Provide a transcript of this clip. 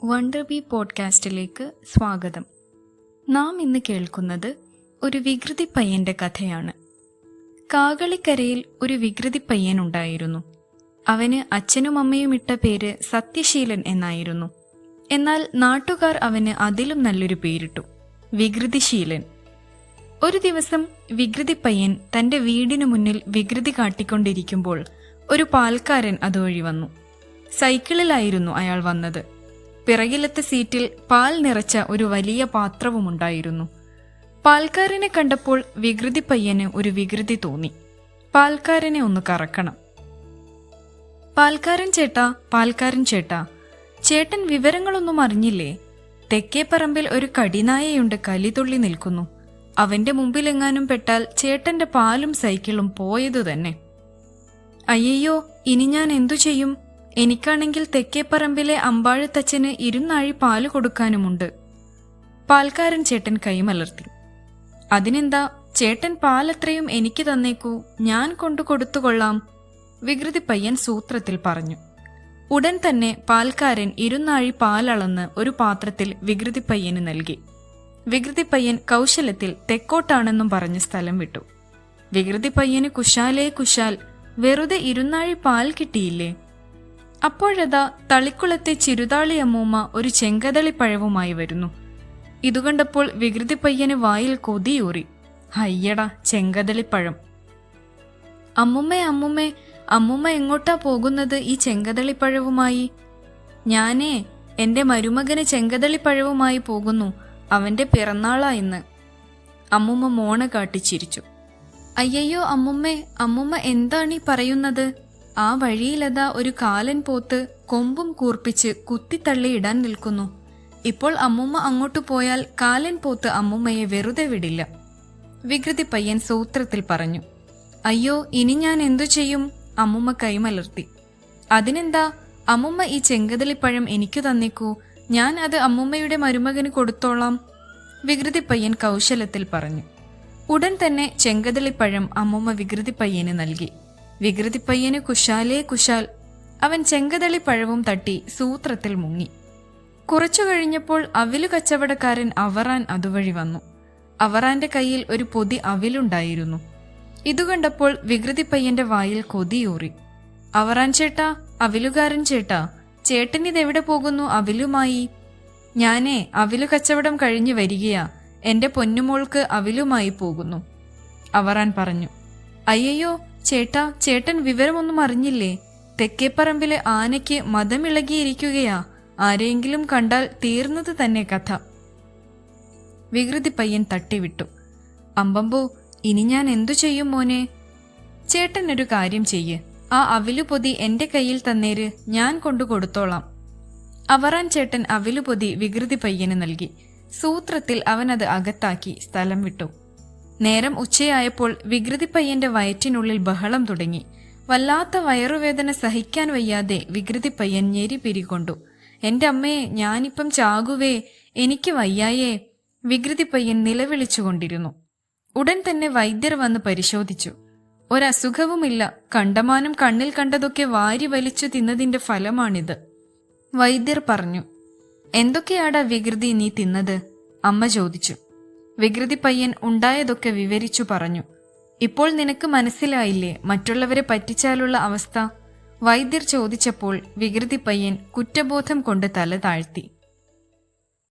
Wonder B പോഡ്കാസ്റ്റിലേക്ക് സ്വാഗതം. നാം ഇന്ന് കേൾക്കുന്നത് ഒരു വികൃതി പയ്യന്റെ കഥയാണ്. കാകളിക്കരയിൽ ഒരു വികൃതി പയ്യൻ ഉണ്ടായിരുന്നു. അവന് അച്ഛനും അമ്മയും ഇട്ട പേര് സത്യശീലൻ എന്നായിരുന്നു. എന്നാൽ നാട്ടുകാർ അവന് അതിലും നല്ലൊരു പേരിട്ടു, വികൃതിശീലൻ. ഒരു ദിവസം വികൃതി പയ്യൻ തന്റെ വീടിനു മുന്നിൽ വികൃതി കാട്ടിക്കൊണ്ടിരിക്കുമ്പോൾ ഒരു പാൽക്കാരൻ അതുവഴി വന്നു. സൈക്കിളിലായിരുന്നു അയാൾ വന്നത്. പിറകിലത്തെ സീറ്റിൽ പാൽ നിറച്ച ഒരു വലിയ പാത്രവുമുണ്ടായിരുന്നു. പാൽക്കാരനെ കണ്ടപ്പോൾ വികൃതി പയ്യന് ഒരു വികൃതി തോന്നി. പാൽക്കാരനെ ഒന്ന് കറക്കണം. പാൽക്കാരൻ ചേട്ടാ, പാൽക്കാരൻ ചേട്ടാ, ചേട്ടൻ വിവരങ്ങളൊന്നും അറിഞ്ഞില്ലേ? തെക്കേപ്പറമ്പിൽ ഒരു കടിനായയുണ്ട്, കലിതുള്ളി നിൽക്കുന്നു. അവന്റെ മുമ്പിലെങ്ങാനും പെട്ടാൽ ചേട്ടന്റെ പാലും സൈക്കിളും പോയതു തന്നെ. അയ്യോ, ഇനി ഞാൻ എന്തു ചെയ്യും? എനിക്കാണെങ്കിൽ തെക്കേപ്പറമ്പിലെ അമ്പാഴത്തച്ഛന് 2 നാഴി പാല് കൊടുക്കാനുമുണ്ട്. പാൽക്കാരൻ ചേട്ടൻ കൈമലർത്തി. അതിനെന്താ, ചേട്ടൻ പാലത്രയും എനിക്ക് തന്നേക്കൂ, ഞാൻ കൊണ്ടു കൊടുത്തുകൊള്ളാം, വികൃതി പയ്യൻ സൂത്രത്തിൽ പറഞ്ഞു. ഉടൻ തന്നെ പാൽക്കാരൻ 2 നാഴി പാലളന്ന് ഒരു പാത്രത്തിൽ വികൃതി പയ്യന് നൽകി. വികൃതി പയ്യൻ കൗശലത്തിൽ തെക്കോട്ടാണെന്നും പറഞ്ഞ് സ്ഥലം വിട്ടു. വികൃതി പയ്യന് കുശാലേ കുശാൽ, വെറുതെ 2 നാഴി പാൽ കിട്ടിയില്ലേ? അപ്പോഴതാ തളിക്കുളത്തെ ചിരുതാളി അമ്മൂമ്മ ഒരു ചെങ്കതളിപ്പഴവുമായി വരുന്നു. ഇതുകണ്ടപ്പോൾ വികൃതി പയ്യന് വായിൽ കൊതിയൂറി. ഹയ്യടാ, ചെങ്കതളിപ്പഴം! അമ്മുമ്മേ, അമ്മുമ്മേ, അമ്മുമ്മ എങ്ങോട്ടാ പോകുന്നത് ഈ ചെങ്കതളിപ്പഴവുമായി? ഞാനേ എന്റെ മരുമകന് ചെങ്കതളിപ്പഴവുമായി പോകുന്നു, അവന്റെ പിറന്നാളാ ഇന്ന്. അമ്മുമ്മ മോണ കാട്ടിച്ചിരിച്ചു. അയ്യയ്യോ അമ്മുമ്മേ, അമ്മുമ്മ എന്താണീ പറയുന്നത്? ആ വഴിയിലതാ ഒരു കാലൻ പോത്ത് കൊമ്പും കൂർപ്പിച്ച് കുത്തിത്തള്ളി ഇടാൻ നിൽക്കുന്നു. ഇപ്പോൾ അമ്മുമ്മ അങ്ങോട്ടു പോയാൽ കാലൻ പോത്ത് അമ്മുമ്മയെ വെറുതെ വിടില്ല, വികൃതി പയ്യൻ സൂത്രത്തിൽ പറഞ്ഞു. അയ്യോ, ഇനി ഞാൻ എന്തു ചെയ്യും? അമ്മുമ്മ കൈമലർത്തി. അതിനെന്താ, അമ്മുമ്മ ഈ ചെങ്കതളിപ്പഴം എനിക്കു തന്നേക്കൂ, ഞാൻ അത് അമ്മുമ്മയുടെ മരുമകന് കൊടുത്തോളാം, വികൃതി പയ്യൻ കൗശലത്തിൽ പറഞ്ഞു. ഉടൻ തന്നെ ചെങ്കതളിപ്പഴം അമ്മുമ്മ വികൃതി പയ്യന് നൽകി. വികൃതി പയ്യന് കുശാലേ കുശാൽ. അവൻ ചെങ്കതളിപ്പഴവും തട്ടി സൂത്രത്തിൽ മുങ്ങി. കുറച്ചു കഴിഞ്ഞപ്പോൾ അവിലു കച്ചവടക്കാരൻ അവറാൻ അതുവഴി വന്നു. അവറാന്റെ കയ്യിൽ ഒരു പൊതി അവിലുണ്ടായിരുന്നു. ഇതുകണ്ടപ്പോൾ വികൃതി പയ്യന്റെ വായിൽ കൊതിയൂറി. അവറാൻ ചേട്ടാ, അവിലുകാരൻ ചേട്ടാ, ചേട്ടനിതെവിടെ പോകുന്നു അവിലുമായി? ഞാനേ അവിലു കച്ചവടം കഴിഞ്ഞു വരികയാ, എന്റെ പൊന്നുമോൾക്ക് അവിലുമായി പോകുന്നു, അവറാൻ പറഞ്ഞു. അയ്യോ ചേട്ടാ, ചേട്ടൻ വിവരമൊന്നും അറിഞ്ഞില്ലേ? തെക്കേപ്പറമ്പിലെ ആനയ്ക്ക് മദമിളകിയിരിക്കുകയാ, ആരെയെങ്കിലും കണ്ടാൽ തീർന്നത് തന്നെ കഥ, വികൃതി പയ്യൻ തട്ടിവിട്ടു. അമ്പമ്പോ, ഇനി ഞാൻ എന്തു ചെയ്യും മോനെ? ചേട്ടൻ ഒരു കാര്യം ചെയ്യ്, ആ അവിലുപൊതി എന്റെ കയ്യിൽ തന്നേര്, ഞാൻ കൊണ്ടു കൊടുത്തോളാം. അവറാൻ ചേട്ടൻ അവിലുപൊതി വികൃതി പയ്യന് നൽകി. സൂത്രത്തിൽ അവനത് അകത്താക്കി സ്ഥലം വിട്ടു. നേരം ഉച്ചയായപ്പോൾ വികൃതി പയ്യന്റെ വയറ്റിനുള്ളിൽ ബഹളം തുടങ്ങി. വല്ലാത്ത വയറുവേദന സഹിക്കാൻ വയ്യാതെ വികൃതി പയ്യൻ ഞെരി പിരികൊണ്ടു. എന്റെ അമ്മേ, ഞാനിപ്പം ചാകുവേ, എനിക്ക് വയ്യായേ, വികൃതി പയ്യൻ നിലവിളിച്ചുകൊണ്ടിരുന്നു. ഉടൻ തന്നെ വൈദ്യർ വന്ന് പരിശോധിച്ചു. ഒരസുഖവുമില്ല, കണ്ടമാനം കണ്ണിൽ കണ്ടതൊക്കെ വാരി വലിച്ചു തിന്നതിന്റെ ഫലമാണിത്, വൈദ്യർ പറഞ്ഞു. എന്തൊക്കെയാടാ വികൃതി നീ തിന്നത്? അമ്മ ചോദിച്ചു. വികൃതി പയ്യൻ ഉണ്ടായതൊക്കെ വിവരിച്ചു പറഞ്ഞു. ഇപ്പോൾ നിനക്ക് മനസ്സിലായില്ലേ മറ്റുള്ളവരെ പറ്റിച്ചാലുള്ള അവസ്ഥ? വൈദ്യർ ചോദിച്ചപ്പോൾ വികൃതി പയ്യൻ കുറ്റബോധം കൊണ്ട് തല താഴ്ത്തി.